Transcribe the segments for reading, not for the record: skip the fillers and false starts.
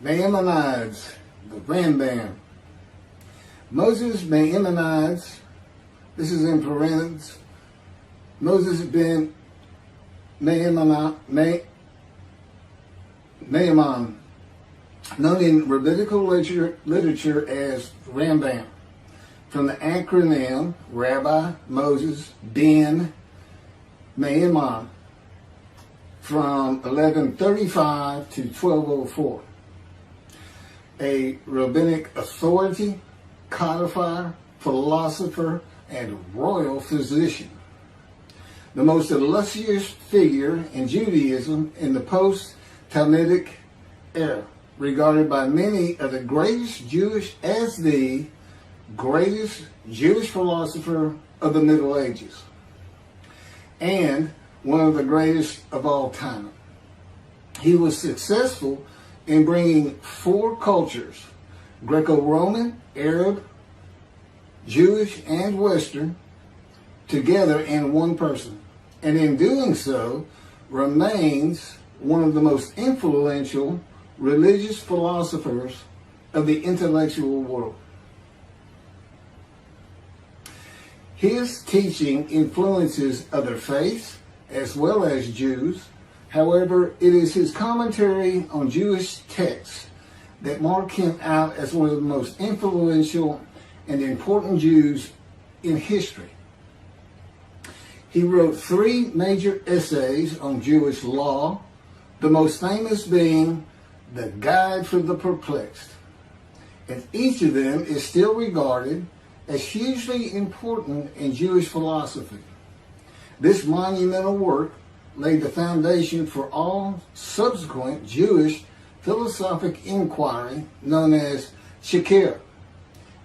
Maimonides, the Rambam. Moses Maimonides, this is in parentheses, Moses Ben Maimon, known in rabbinical literature as Rambam, from the acronym Rabbi Moses Ben Maimon, from 1135 to 1204. A rabbinic authority, codifier, philosopher, and royal physician. The most illustrious figure in Judaism in the post-talmudic era, regarded by many of the greatest Jewish philosopher of the Middle Ages, and one of the greatest of all time. He was successful in bringing four cultures, Greco-Roman, Arab, Jewish, and Western, together in one person, and in doing so remains one of the most influential religious philosophers of the intellectual world. His teaching influences other faiths as well as Jews. However, it is his commentary on Jewish texts that mark him out as one of the most influential and important Jews in history. He wrote 3 major essays on Jewish law, the most famous being The Guide for the Perplexed, and each of them is still regarded as hugely important in Jewish philosophy. This monumental work laid the foundation for all subsequent Jewish philosophic inquiry known as Chakirah,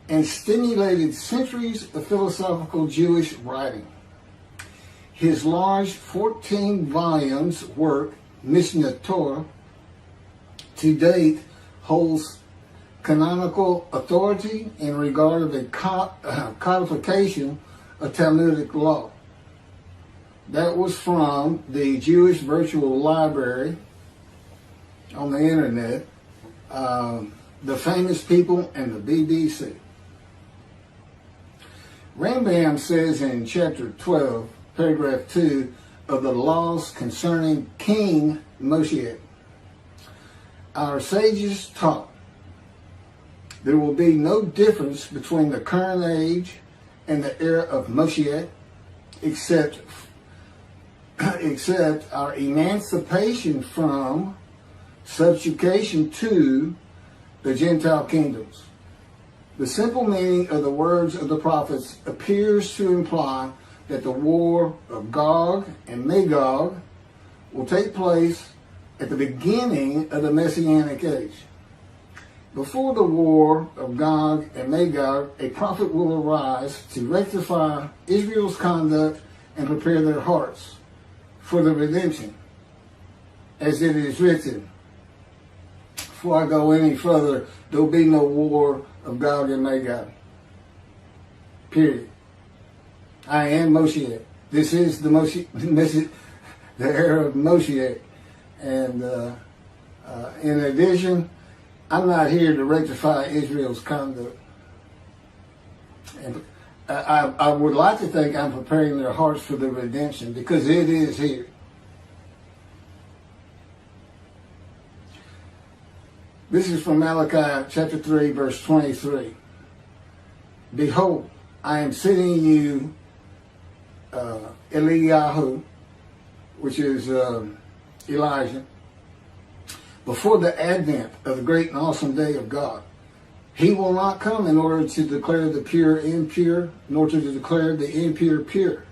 and stimulated centuries of philosophical Jewish writing. His large 14 volumes work, Mishneh Torah, to date holds canonical authority in regard of the codification of Talmudic law. That was from the Jewish Virtual Library on the internet, the famous people, and the BBC. Rambam says in chapter 12, paragraph 2 of the laws concerning King Moshiach, our sages taught there will be no difference between the current age and the era of Moshiach, except our emancipation from subjugation to the Gentile kingdoms. The simple meaning of the words of the prophets appears to imply that the war of Gog and Magog will take place at the beginning of the Messianic age. Before the war of Gog and Magog, a prophet will arise to rectify Israel's conduct and prepare their hearts for the redemption, as it is written. Before I go any further, there will be no war of Gog and Magog. Period. I am Moshiach. This is the the era of Moshiach. And in addition, I'm not here to rectify Israel's conduct. And I would like to think I'm preparing their hearts for the redemption, because it is here. This is from Malachi chapter 3, verse 23. Behold, I am sending you Eliyahu, which is Elijah, before the advent of the great and awesome day of God. He will not come in order to declare the pure impure, nor to declare the impure pure.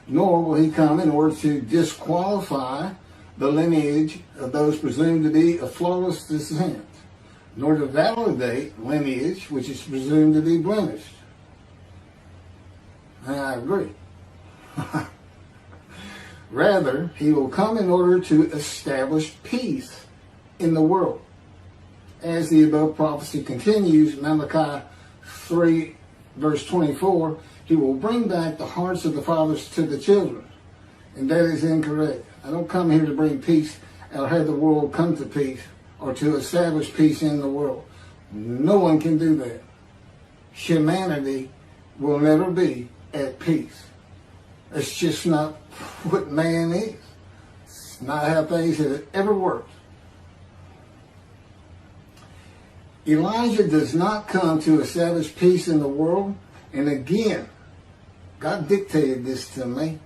Nor will he come in order to disqualify the lineage of those presumed to be of flawless descent, nor to validate lineage which is presumed to be blemished. And I agree. Rather, he will come in order to establish peace in the world. As the above prophecy continues, Malachi 3, verse 24, he will bring back the hearts of the fathers to the children. And that is incorrect. I don't come here to bring peace or have the world come to peace or to establish peace in the world. No one can do that. Humanity will never be at peace. It's just not what man is. It's not how things have ever worked. Elijah does not come to establish peace in the world. And again, God dictated this to me.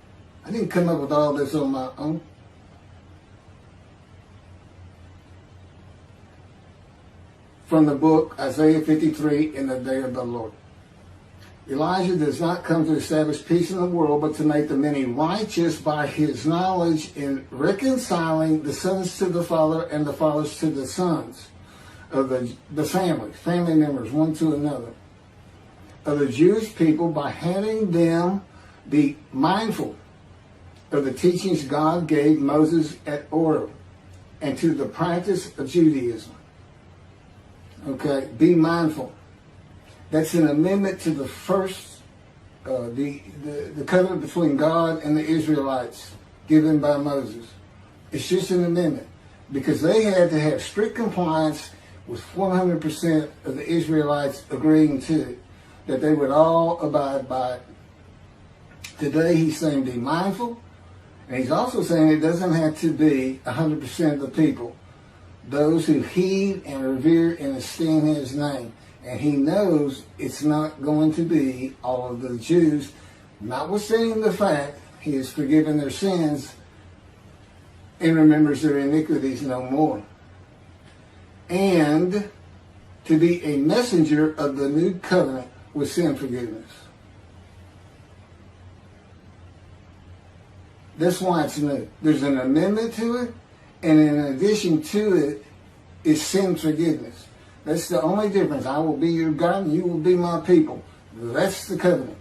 I didn't come up with all this on my own. From the book Isaiah 53, In the Day of the Lord. Elijah does not come to establish peace in the world, but to make the many righteous by his knowledge in reconciling the sons to the Father and the fathers to the sons of the family members, one to another, of the Jewish people, by having them be mindful of the teachings God gave Moses at Horeb and to the practice of Judaism. Okay, be mindful. That's an amendment to the first, the covenant between God and the Israelites given by Moses. It's just an amendment because they had to have strict compliance with 100% of the Israelites agreeing to it, that they would all abide by it. Today he's saying be mindful, and he's also saying it doesn't have to be 100% of the people, those who heed and revere and esteem his name. And he knows it's not going to be all of the Jews, notwithstanding the fact he has forgiven their sins and remembers their iniquities no more. And to be a messenger of the new covenant with sin forgiveness. That's why it's new. There's an amendment to it, and in addition to it is sin forgiveness. That's the only difference. I will be your God and you will be my people. That's the covenant.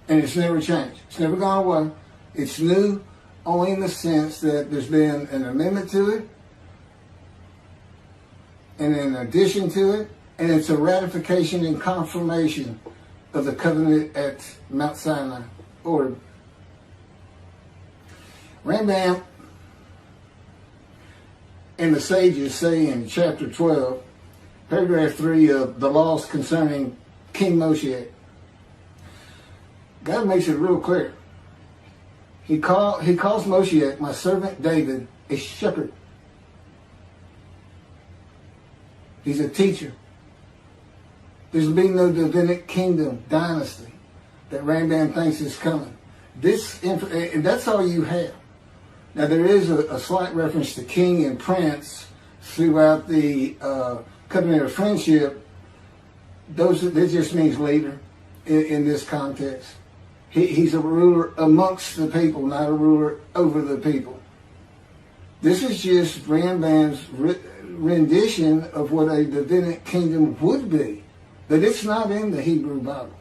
And it's never changed. It's never gone away. It's new only in the sense that there's been an amendment to it, and in addition to it, and it's a ratification and confirmation of the covenant at Mount Sinai, or Rambam and the sages say in chapter 12, paragraph 3 of the laws concerning King Moshiach, God makes it real clear. He calls Moshiach, my servant David, a shepherd. He's a teacher. There's been no rabbinic kingdom dynasty that Rambam thinks is coming. And that's all you have. Now there is a slight reference to king and prince throughout the covenant of friendship. That just means leader in this context. He's a ruler amongst the people, not a ruler over the people. This is just Rambam's rendition of what a rabbinic kingdom would be, but it's not in the Hebrew Bible.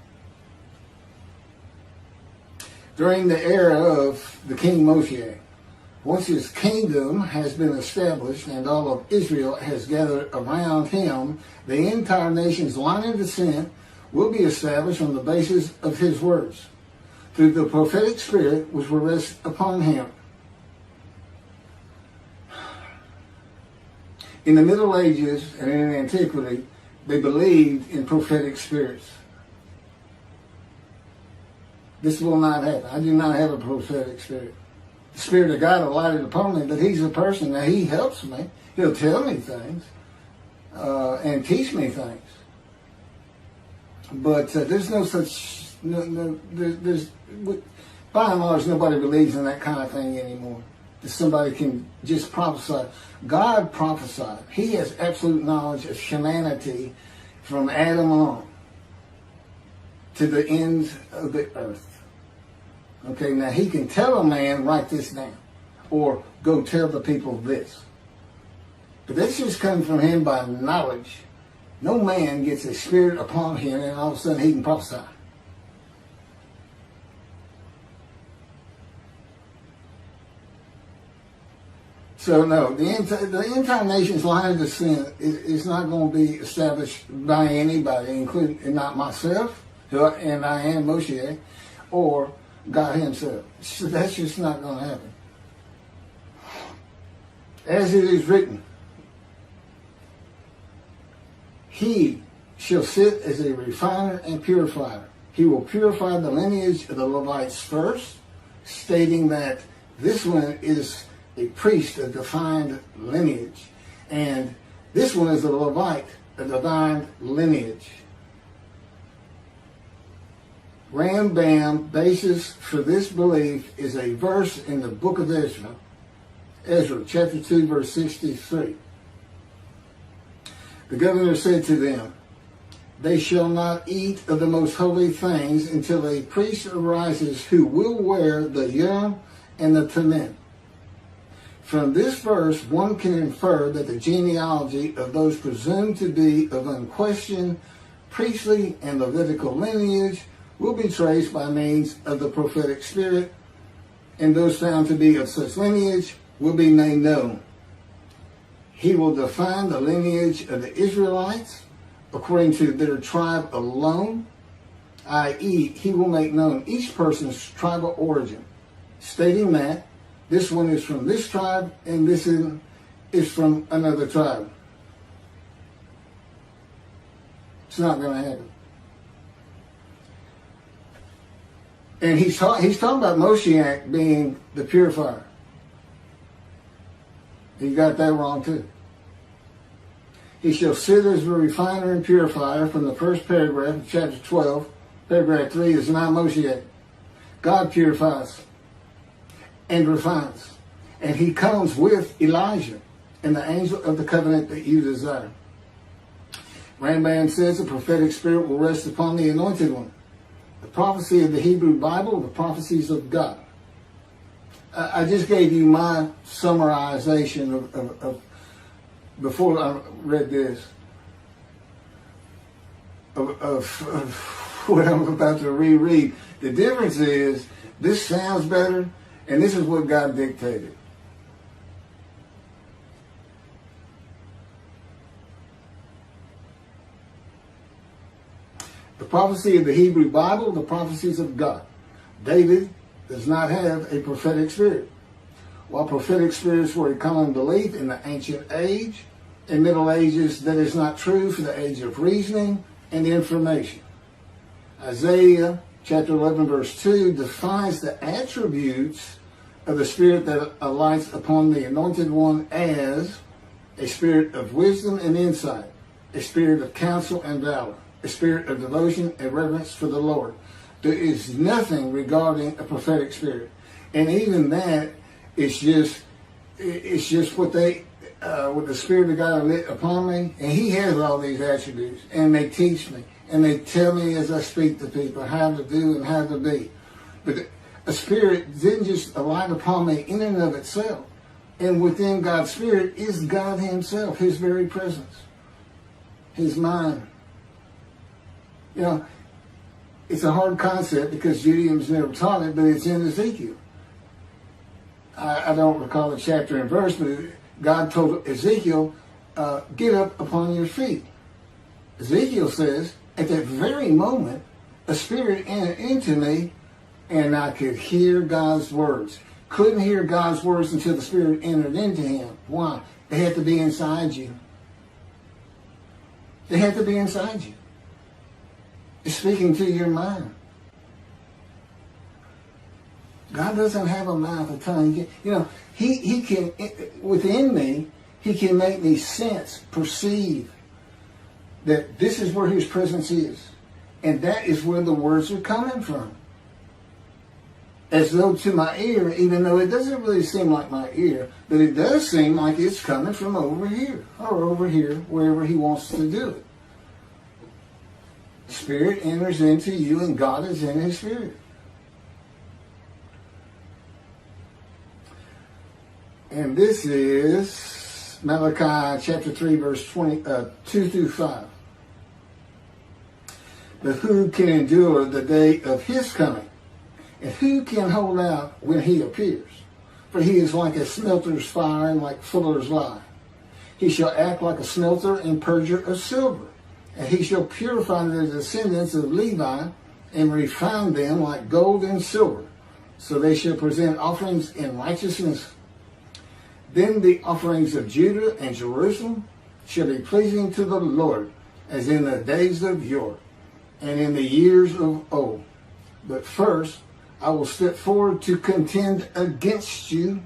During the era of the King Moshiach, once his kingdom has been established and all of Israel has gathered around him, the entire nation's line of descent will be established on the basis of his words, through the prophetic spirit which will rest upon him. In the Middle Ages and in antiquity, they believed in prophetic spirits. This will not happen. I do not have a prophetic spirit. The Spirit of God alighted upon me, but he's a person. Now, he helps me. He'll tell me things and teach me things. But there's no such... there's by and large, nobody believes in that kind of thing anymore. That somebody can just prophesy. God prophesied. He has absolute knowledge of humanity from Adam on to the ends of the earth. Okay, now he can tell a man, write this down, or go tell the people this. But that's just coming from him by knowledge. No man gets a spirit upon him and all of a sudden he can prophesy. So no, the incarnation's line of descent is not going to be established by anybody, including and not myself, and I am Moshiach, or God Himself. So that's just not going to happen. As it is written, He shall sit as a refiner and purifier. He will purify the lineage of the Levites first, stating that this one is a priest of defined lineage, and this one is a Levite, a defined lineage. Rambam basis for this belief is a verse in the book of Ezra, chapter 2, verse 63. The governor said to them, "They shall not eat of the most holy things until a priest arises who will wear the Yom and the Tamim." From this verse, one can infer that the genealogy of those presumed to be of unquestioned priestly and Levitical lineage will be traced by means of the prophetic spirit, and those found to be of such lineage will be made known. He will define the lineage of the Israelites according to their tribe alone, i.e., he will make known each person's tribal origin, stating that this one is from this tribe and this is from another tribe. It's not going to happen. And he's talking about Moshiach being the purifier. He got that wrong too. He shall sit as a refiner and purifier from the first paragraph of chapter 12. Paragraph 3 is not Moshiach. God purifies and refines. And he comes with Elijah and the angel of the covenant that you desire. Rambam says the prophetic spirit will rest upon the anointed one. The prophecy of the Hebrew Bible, the prophecies of God. I just gave you my summarization of before I read this, of what I'm about to reread. The difference is, this sounds better, and this is what God dictated. The prophecy of the Hebrew Bible, the prophecies of God. David does not have a prophetic spirit. While prophetic spirits were a common belief in the ancient age and Middle Ages, that is not true for the age of reasoning and information. Isaiah chapter 11 verse 2 defines the attributes of the spirit that alights upon the anointed one as a spirit of wisdom and insight, a spirit of counsel and valor, a spirit of devotion and reverence for the Lord. There is nothing regarding a prophetic spirit. And even that, it's just what the Spirit of God lit upon me, and He has all these attributes, and they teach me, and they tell me as I speak to people how to do and how to be. But a spirit didn't just alight upon me in and of itself. And within God's Spirit is God Himself, His very presence, His mind. You know, it's a hard concept because Judaism's never taught it, but it's in Ezekiel. I don't recall the chapter and verse, but God told Ezekiel, get up upon your feet. Ezekiel says, at that very moment, a spirit entered into me, and I could hear God's words. Couldn't hear God's words until the Spirit entered into him. Why? They had to be inside you. They had to be inside you. It's speaking to your mind. God doesn't have a mouth, a tongue. You know, he can, within me, He can make me sense, perceive that this is where His presence is. And that is where the words are coming from. As though to my ear, even though it doesn't really seem like my ear, but it does seem like it's coming from over here, or over here, wherever He wants to do it. Spirit enters into you, and God is in His Spirit. And this is Malachi chapter 3, verse 2 through 5. But who can endure the day of His coming? And who can hold out when He appears? for he is like a smelter's fire and like fuller's lye. He shall act like a smelter and purger of silver, and he shall purify the descendants of Levi and refine them like gold and silver, so they shall present offerings in righteousness. Then the offerings of Judah and Jerusalem shall be pleasing to the Lord, as in the days of yore, and in the years of old. But first I will step forward to contend against you,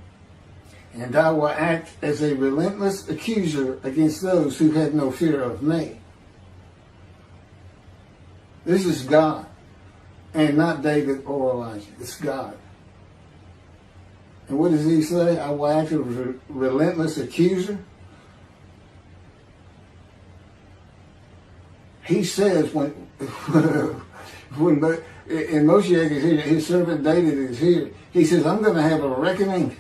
and I will act as a relentless accuser against those who have no fear of me. This is God, and not David or Elijah. It's God. And what does he say? I will act as a relentless accuser. He says when Moshiach is here, his servant David is here, he says, I'm going to have a reckoning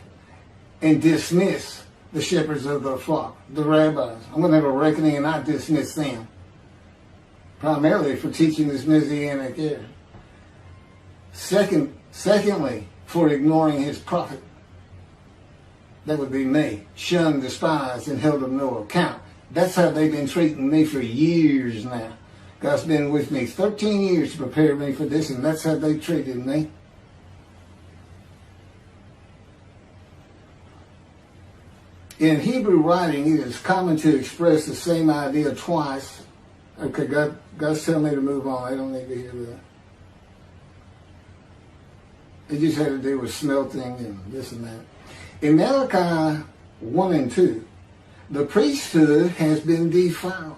and dismiss the shepherds of the flock, the rabbis. I'm going to have a reckoning and not dismiss them, primarily for teaching this Messianic era. Secondly, for ignoring his prophet. That would be me, shunned, despised, and held of no account. That's how they've been treating me for years now. God's been with me 13 years to prepare me for this, and that's how they treated me. In Hebrew writing, it is common to express the same idea twice. Okay, God's telling me to move on. I don't need to hear that. It just had to do with smelting and this and that. In Malachi 1 and 2, the priesthood has been defiled.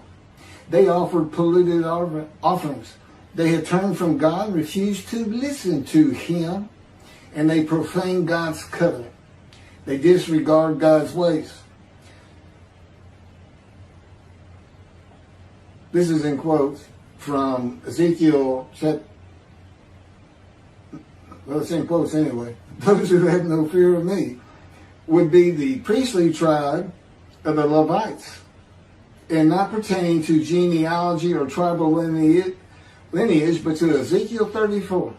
They offered polluted offerings. They had turned from God, refused to listen to him, and they profaned God's covenant. They disregard God's ways. This is in quotes from Ezekiel chapter. Well, it's in quotes anyway. Those who have no fear of me would be the priestly tribe of the Levites, and not pertaining to genealogy or tribal lineage, but to Ezekiel 34.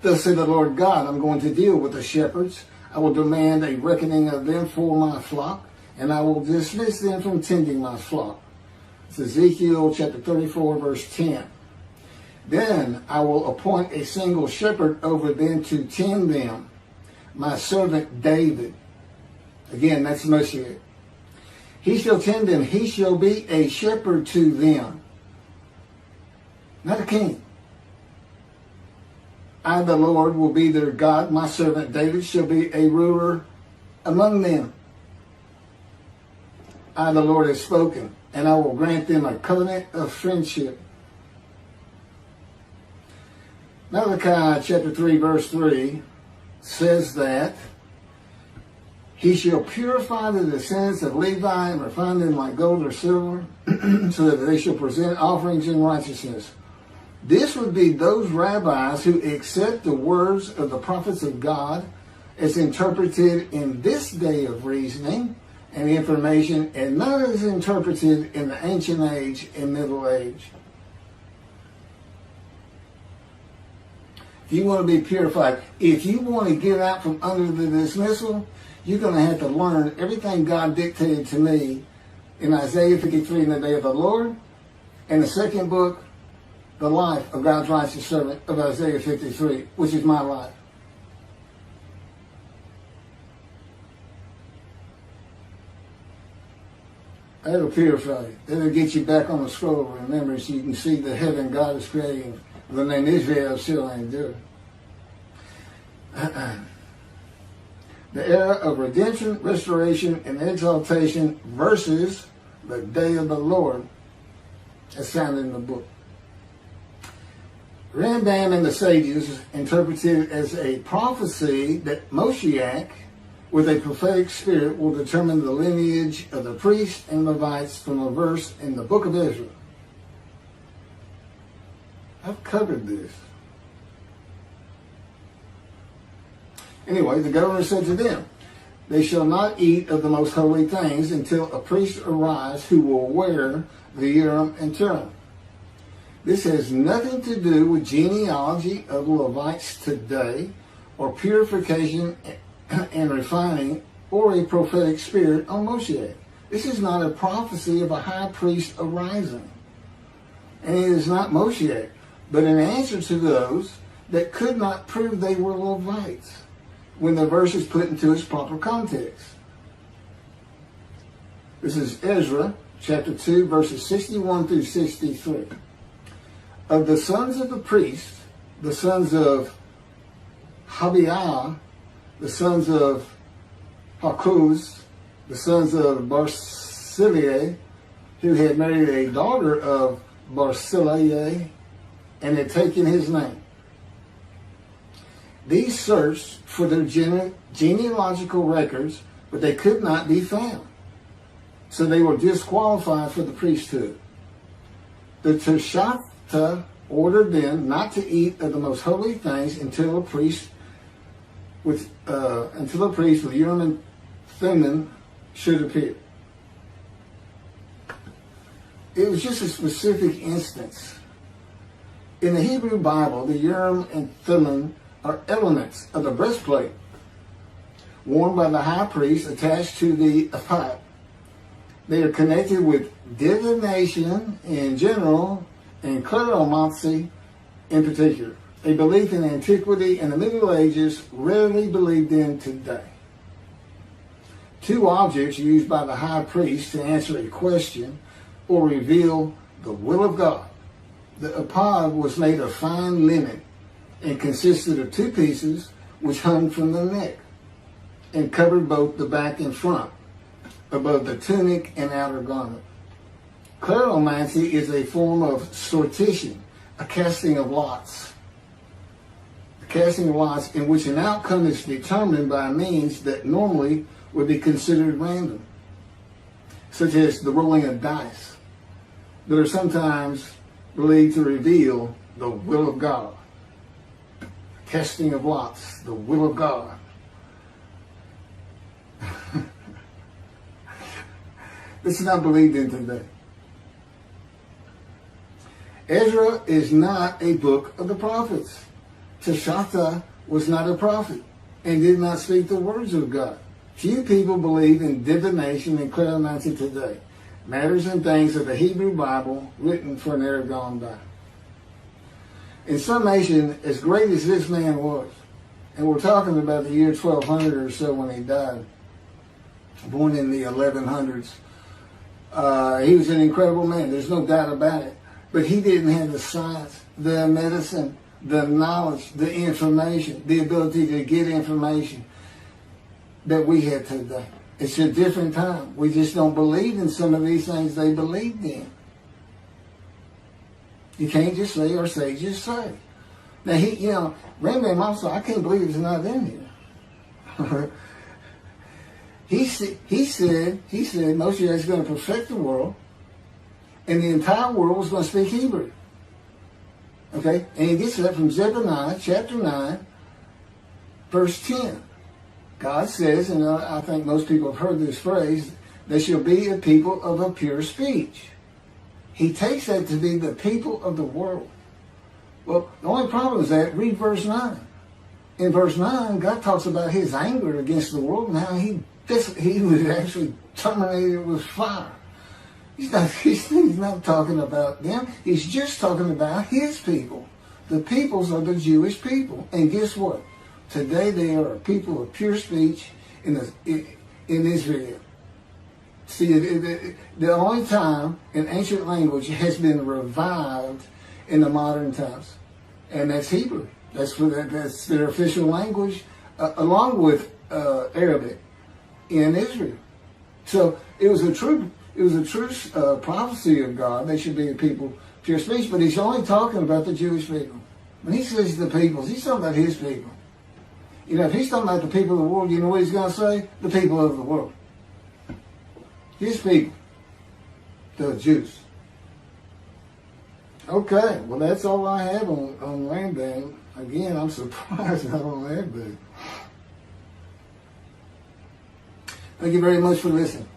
Thus said the Lord God, I'm going to deal with the shepherds. I will demand a reckoning of them for my flock, and I will dismiss them from tending my flock. It's Ezekiel chapter 34, verse 10. Then I will appoint a single shepherd over them to tend them, my servant David. Again, that's Moshiach. He shall tend them. He shall be a shepherd to them. Not a king. I, the Lord, will be their God. My servant David shall be a ruler among them. I, the Lord, have spoken, and I will grant them a covenant of friendship. Malachi chapter 3, verse 3 says that he shall purify the descendants of Levi and refine them like gold or silver, so that they shall present offerings in righteousness. This would be those rabbis who accept the words of the prophets of God as interpreted in this day of reasoning and information, and not as interpreted in the ancient age and middle age. If you want to be purified, if you want to get out from under the dismissal, you're going to have to learn everything God dictated to me in Isaiah 53 in the day of the Lord, and the second book, the life of God's righteous servant of Isaiah 53, which is my life. That'll purify you. That'll get you back on the scroll of remembrance so you can see the heaven God is creating. The name Israel shall endure. The era of redemption, restoration, and exaltation versus the day of the Lord, as found in the book. Rambam and the sages interpreted it as a prophecy that Moshiach, with a prophetic spirit, will determine the lineage of the priests and Levites from a verse in the book of Ezra. I've covered this. Anyway, the governor said to them, they shall not eat of the most holy things until a priest arise who will wear the Urim and Thummim. This has nothing to do with genealogy of Levites today or purification and refining, or a prophetic spirit on Moshiach. This is not a prophecy of a high priest arising. And it is not Moshiach, but an answer to those that could not prove they were Levites when the verse is put into its proper context. This is Ezra chapter 2, verses 61 through 63. Of the sons of the priest, the sons of Habiah, the sons of Hakuz, the sons of Barzillai, who had married a daughter of Barzillai and had taken his name. These searched for their genealogical records, but they could not be found. So they were disqualified for the priesthood. The Teshachta ordered them not to eat of the most holy things until a priest with Urim and Thummim should appear. It was just a specific instance. In the Hebrew Bible, the Urim and Thummim are elements of the breastplate worn by the high priest attached to the ephod. They are connected with divination in general and kleromancy in particular, a belief in antiquity and the Middle Ages rarely believed in today. Two objects used by the high priest to answer a question or reveal the will of God. The ephod was made of fine linen and consisted of two pieces which hung from the neck and covered both the back and front, above the tunic and outer garment. Kleromancy is a form of sortition, a casting of lots. A casting of lots in which an outcome is determined by means that normally would be considered random, such as the rolling of dice, that are sometimes believed to reveal the will of God. Casting of lots, the will of God. This is not believed in today. Ezra is not a book of the prophets. Teshachta was not a prophet and did not speak the words of God. Few people believe in divination and kleromancy today, matters and things of the Hebrew Bible written for an era gone by. In summation, as great as this man was, and we're talking about the year 1200 or so when he died, born in the 1100s, he was an incredible man. There's no doubt about it. But he didn't have the science, the medicine, the knowledge, the information, the ability to get information that we have today. It's a different time. We just don't believe in some of these things they believed in. You can't just say or say, just say. Now, Rambam also, I can't believe it's not in here. He said Moshiach is going to perfect the world, and the entire world was going to speak Hebrew. Okay? And he gets that from Zephaniah chapter 9, verse 10. God says, and I think most people have heard this phrase, they shall be a people of a pure speech. He takes that to be the people of the world. Well, the only problem is that, read verse 9. In verse 9, God talks about his anger against the world and how he was actually terminated with fire. He's not talking about them. He's just talking about his people. The peoples are the Jewish people. And guess what? Today they are a people of pure speech in Israel. See, the only time an ancient language has been revived in the modern times, and that's Hebrew. That's their official language, along with Arabic in Israel. So it was a true prophecy of God. They should be a people of pure speech, but he's only talking about the Jewish people. When he says the peoples, he's talking about his people. If he's talking about the people of the world, you know what he's going to say? The people of the world. His people. The Jews. Okay, well that's all I have on Rambam. Again, I'm surprised I don't have that. Thank you very much for listening.